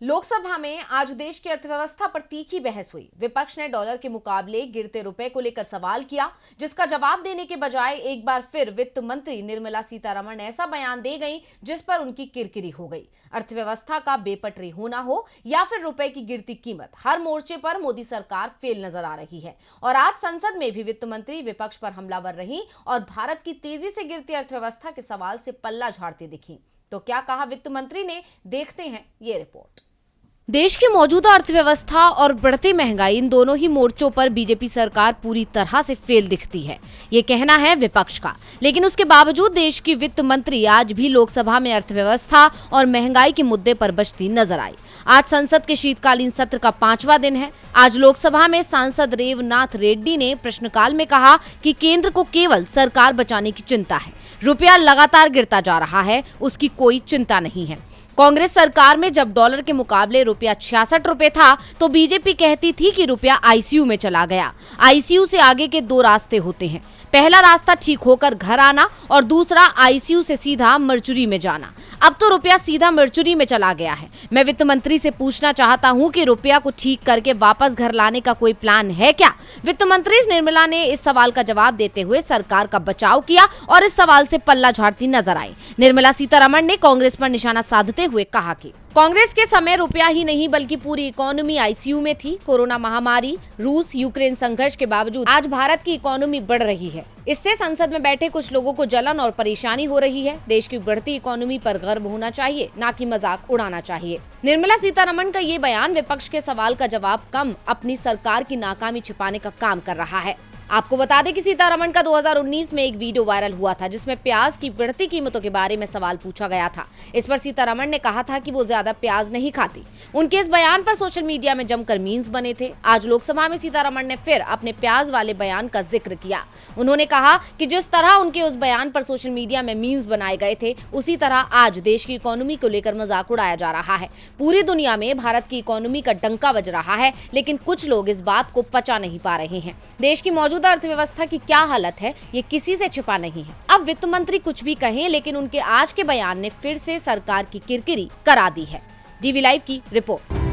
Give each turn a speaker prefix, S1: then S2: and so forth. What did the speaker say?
S1: लोकसभा में आज देश की अर्थव्यवस्था पर तीखी बहस हुई। विपक्ष ने डॉलर के मुकाबले गिरते रुपए को लेकर सवाल किया, जिसका जवाब देने के बजाय एक बार फिर वित्त मंत्री निर्मला सीतारमण ऐसा बयान दे गईं जिस पर उनकी किरकिरी हो गई। अर्थव्यवस्था का बेपटरी होना हो या फिर रुपए की गिरती कीमत, हर मोर्चे पर मोदी सरकार फेल नजर आ रही है। और आज संसद में भी वित्त मंत्री विपक्ष पर हमलावर रही और भारत की तेजी से गिरती अर्थव्यवस्था के सवाल से पल्ला झाड़ती दिखी। तो क्या कहा वित्त मंत्री ने, देखते हैं ये रिपोर्ट। देश की मौजूदा अर्थव्यवस्था और बढ़ती महंगाई, इन दोनों ही मोर्चों पर बीजेपी सरकार पूरी तरह से फेल दिखती है, ये कहना है विपक्ष का। लेकिन उसके बावजूद देश की वित्त मंत्री आज भी लोकसभा में अर्थव्यवस्था और महंगाई के मुद्दे पर बचती नजर आई। आज संसद के शीतकालीन सत्र का 5वां दिन है। आज लोकसभा में सांसद रेवनाथ रेड्डी ने प्रश्नकाल में कहा कि केंद्र को केवल सरकार बचाने की चिंता है, रुपया लगातार गिरता जा रहा है, उसकी कोई चिंता नहीं है। कांग्रेस सरकार में जब डॉलर के मुकाबले रुपया 66 रुपए था तो बीजेपी कहती थी कि रुपया आईसीयू में चला गया। आईसीयू से आगे के दो रास्ते होते हैं, पहला रास्ता ठीक होकर घर आना और दूसरा आईसीयू से सीधा मरचुरी में जाना। अब तो रुपया सीधा मरचुरी में चला गया है। मैं वित्त मंत्री से पूछना चाहता हूं कि रुपया को ठीक करके वापस घर लाने का कोई प्लान है क्या? वित्त मंत्री निर्मला ने इस सवाल का जवाब देते हुए सरकार का बचाव किया और इस सवाल से पल्ला झाड़ती नजर आई। निर्मला सीतारमण ने कांग्रेस पर निशाना साधते हुए कहा कि कांग्रेस के समय रुपया ही नहीं बल्कि पूरी इकोनॉमी आईसीयू में थी। कोरोना महामारी, रूस यूक्रेन संघर्ष के बावजूद आज भारत की इकोनॉमी बढ़ रही है। इससे संसद में बैठे कुछ लोगों को जलन और परेशानी हो रही है। देश की बढ़ती इकोनॉमी पर गर्व होना चाहिए, ना कि मजाक उड़ाना चाहिए। निर्मला सीतारमण का ये बयान विपक्ष के सवाल का जवाब कम अपनी सरकार की नाकामी छिपाने का काम कर रहा है। आपको बता दें कि सीतारमण का 2019 में एक वीडियो वायरल हुआ था जिसमें प्याज की बढ़ती कीमतों के बारे में सवाल पूछा गया था। इस पर सीतारमण ने कहा था कि वो ज्यादा प्याज नहीं खाती। उनके इस बयान पर सोशल मीडिया में जमकर मीम्स बने थे। आज लोकसभा में सीतारमण ने फिर अपने प्याज वाले बयान का जिक्र किया। उन्होंने कहा कि जिस तरह उनके उस बयान पर सोशल मीडिया में मीम्स बनाए गए थे, उसी तरह आज देश की इकोनॉमी को लेकर मजाक उड़ाया जा रहा है। पूरी दुनिया में भारत की इकोनॉमी का डंका बज रहा है, लेकिन कुछ लोग इस बात को पचा नहीं पा रहे हैं। देश की मौजूदा अर्थव्यवस्था की क्या हालत है, ये किसी से छिपा नहीं है। अब वित्त मंत्री कुछ भी कहें, लेकिन उनके आज के बयान ने फिर से सरकार की किरकिरी करा दी है। डीवी लाइव की रिपोर्ट।